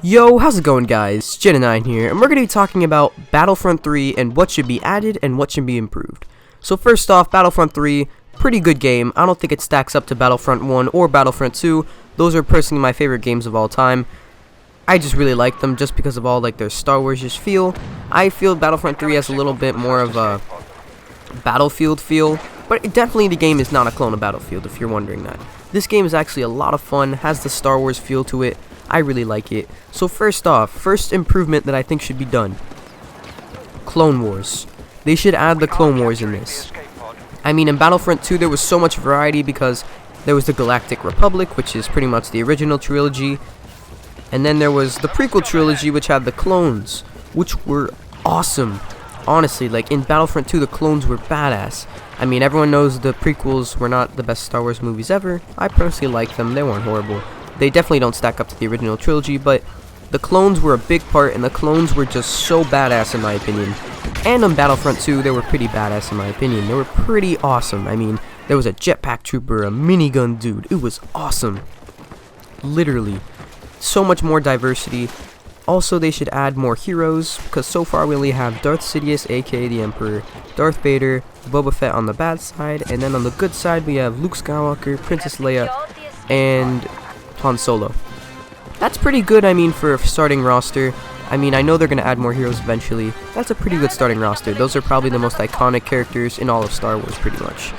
Yo, how's it going, guys? Gen9 here, and we're going to be talking about Battlefront 3 and what should be added and what should be improved. So first off, Battlefront 3, pretty good game. I don't think it stacks up to Battlefront 1 or Battlefront 2. Those are personally my favorite games of all time. I just really like them just because of all like their Star Wars-ish feel. I feel Battlefront 3 has a little bit more of a Battlefield feel, but definitely the game is not a clone of Battlefield if you're wondering that. This game is actually a lot of fun, has the Star Wars feel to it. I really like it. So first off, first improvement that I think should be done. Clone Wars. They should add the Clone Wars in this. I mean, in Battlefront 2 there was so much variety because there was the Galactic Republic, which is pretty much the original trilogy. And then there was the prequel trilogy, which had the clones, which were awesome. Honestly, like in Battlefront 2, the clones were badass. I mean, everyone knows the prequels were not the best Star Wars movies ever. I personally like them. They weren't horrible. They definitely don't stack up to the original trilogy, but the clones were a big part, and the clones were just so badass in my opinion. And on Battlefront 2, they were pretty badass in my opinion. They were pretty awesome. I mean, there was a jetpack trooper, a minigun dude. It was awesome. Literally. So much more diversity. Also, they should add more heroes, because so far we only have Darth Sidious, aka the Emperor, Darth Vader, Boba Fett on the bad side, and then on the good side we have Luke Skywalker, Princess Leia, and Han Solo. That's pretty good, I mean, for a starting roster. I mean, I know they're going to add more heroes eventually. That's a pretty good starting roster. Those are probably the most iconic characters in all of Star Wars, pretty much.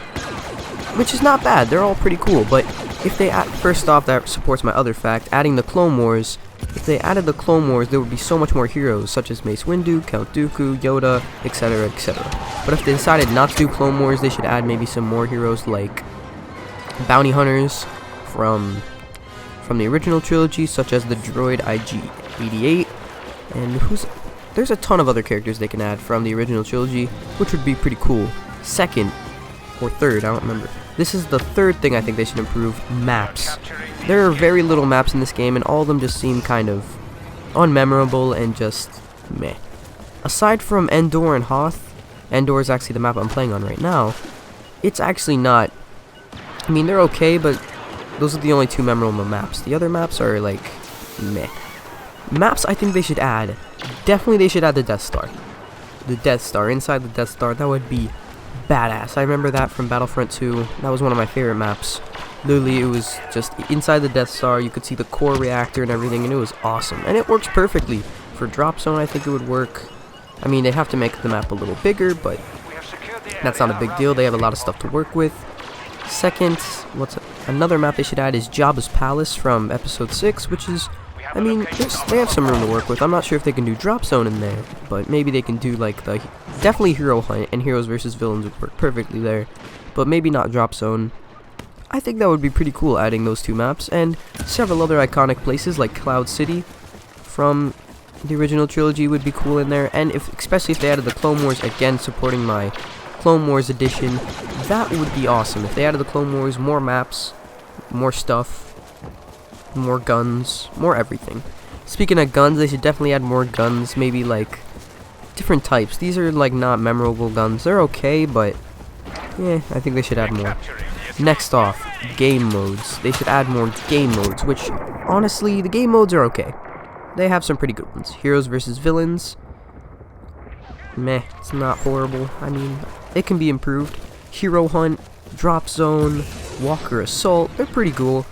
Which is not bad, they're all pretty cool, but if they add, first off, that supports my other fact, adding the Clone Wars. If they added the Clone Wars, there would be so much more heroes, such as Mace Windu, Count Dooku, Yoda, etc., etc. But if they decided not to do Clone Wars, they should add maybe some more heroes like bounty hunters from the original trilogy, such as the droid IG-88, and there's a ton of other characters they can add from the original trilogy, which would be pretty cool. Second, or third, I don't remember. This is the third thing I think they should improve, maps. There are very little maps in this game, and all of them just seem kind of unmemorable and just meh. Aside from Endor and Hoth, Endor is actually the map I'm playing on right now, it's actually not, I mean, they're okay, but those are the only two memorable maps. The other maps are like meh. Maps I think they should add, definitely they should add the Death Star. The Death Star, inside the Death Star, that would be badass. I remember that from Battlefront 2. That was one of my favorite maps. Literally, it was just inside the Death Star. You could see the core reactor and everything, and it was awesome. And it works perfectly. For Drop Zone, I think it would work. I mean, they'd have to make the map a little bigger, but that's not a big deal. They have a lot of stuff to work with. Second, another map they should add is Jabba's Palace from Episode 6, which is, I mean, they have some room to work with. I'm not sure if they can do Drop Zone in there, but maybe they can do like definitely Hero Hunt and Heroes versus Villains would work perfectly there, but maybe not Drop Zone. I think that would be pretty cool adding those two maps, and several other iconic places like Cloud City from the original trilogy would be cool in there, and especially if they added the Clone Wars, again supporting my Clone Wars edition, that would be awesome. If they added the Clone Wars, more maps, more stuff, more guns, more everything. Speaking of guns, they should definitely add more guns, maybe like different types. These are like not memorable guns. They're okay, but yeah, I think they should add more. Next off, game modes. They should add more game modes, which honestly, the game modes are okay. They have some pretty good ones. Heroes versus Villains, meh, it's not horrible. I mean, it can be improved. Hero Hunt, Drop Zone, Walker Assault, they're pretty cool.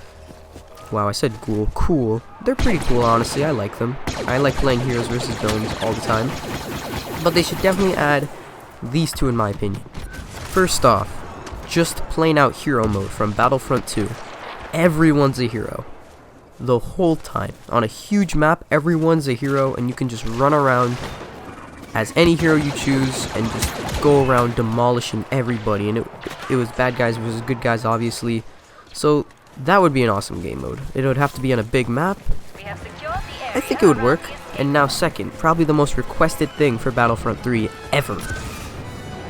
Wow, I said cool. Cool. They're pretty cool, honestly. I like them. I like playing Heroes versus Villains all the time. But they should definitely add these two in my opinion. First off, just plain out hero mode from Battlefront 2. Everyone's a hero. The whole time. On a huge map, everyone's a hero, and you can just run around as any hero you choose and just go around demolishing everybody. And it was bad guys versus good guys, obviously. So that would be an awesome game mode. It would have to be on a big map. I think it would work. And now second, probably the most requested thing for Battlefront 3 ever.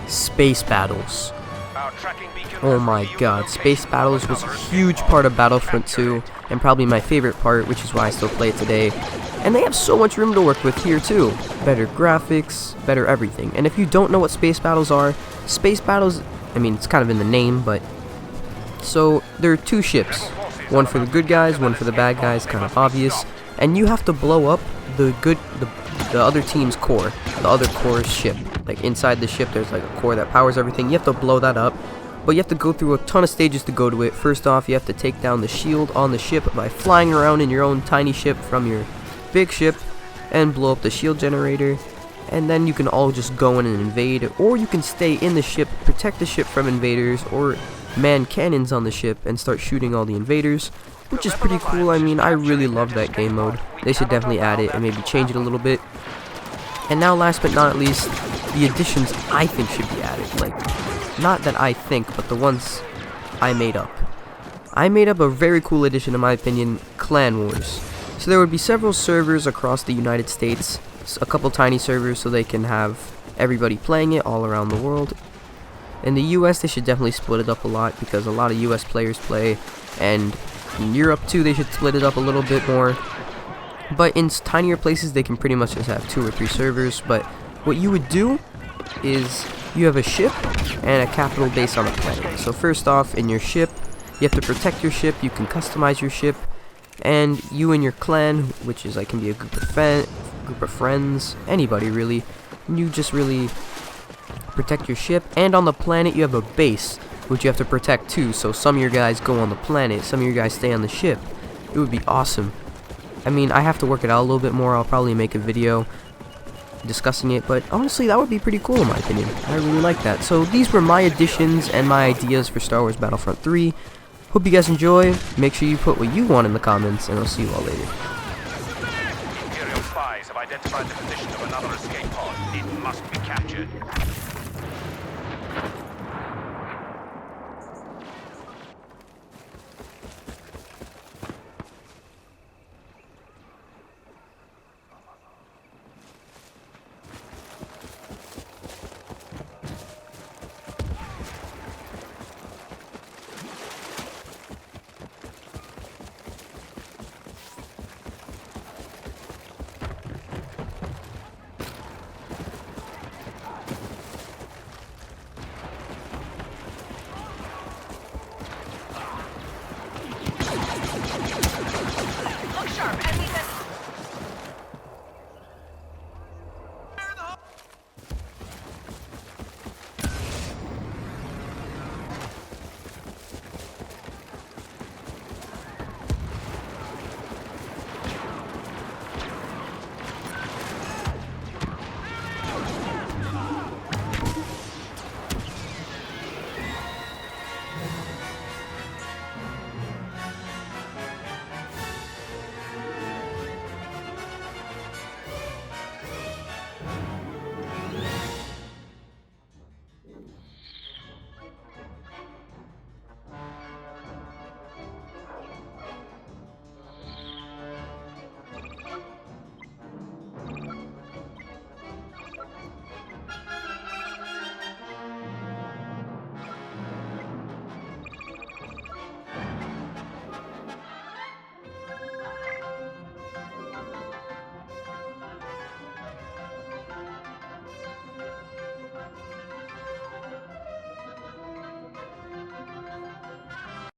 Space battles. Oh my god, space battles was a huge part of Battlefront 2, and probably my favorite part, which is why I still play it today. And they have so much room to work with here too. Better graphics, better everything. And if you don't know what space battles are, space battles, I mean, it's kind of in the name, but so there are two ships. One for the good guys, one for the bad guys, kind of obvious. and you have to blow up the other team's core, the other core's ship. Like inside the ship there's like a core that powers everything. You have to blow that up, but you have to go through a ton of stages to go to it. First off, you have to take down the shield on the ship by flying around in your own tiny ship from your big ship and blow up the shield generator, and then you can all just go in and invade, or you can stay in the ship, protect the ship from invaders, or man cannons on the ship and start shooting all the invaders, which is pretty cool. I mean, I really love that game mode. They should definitely add it and maybe change it a little bit. And now, last but not least, the additions I think should be added. Like, not that I think, but the ones I made up. I made up a very cool addition, in my opinion, Clan Wars. So there would be several servers across the United States, a couple tiny servers so they can have everybody playing it all around the world. In the US, they should definitely split it up a lot because a lot of US players play, and in Europe too they should split it up a little bit more. But in tinier places they can pretty much just have 2 or 3 servers. But what you would do is you have a ship and a capital base on a planet. So first off, in your ship you have to protect your ship, you can customize your ship, and you and your clan, which is like can be a group of friends, anybody really, you just really protect your ship. And on the planet you have a base which you have to protect too, so some of your guys go on the planet, some of your guys stay on the ship. It would be awesome. I mean, I have to work it out a little bit more. I'll probably make a video discussing it, but honestly that would be pretty cool in my opinion. I really like that. So these were my additions and my ideas for Star Wars Battlefront 3. Hope you guys enjoy. Make sure you put what you want in the comments, and I'll see you all later. Imperial spies have identified the position of another escape pod. It must be captured.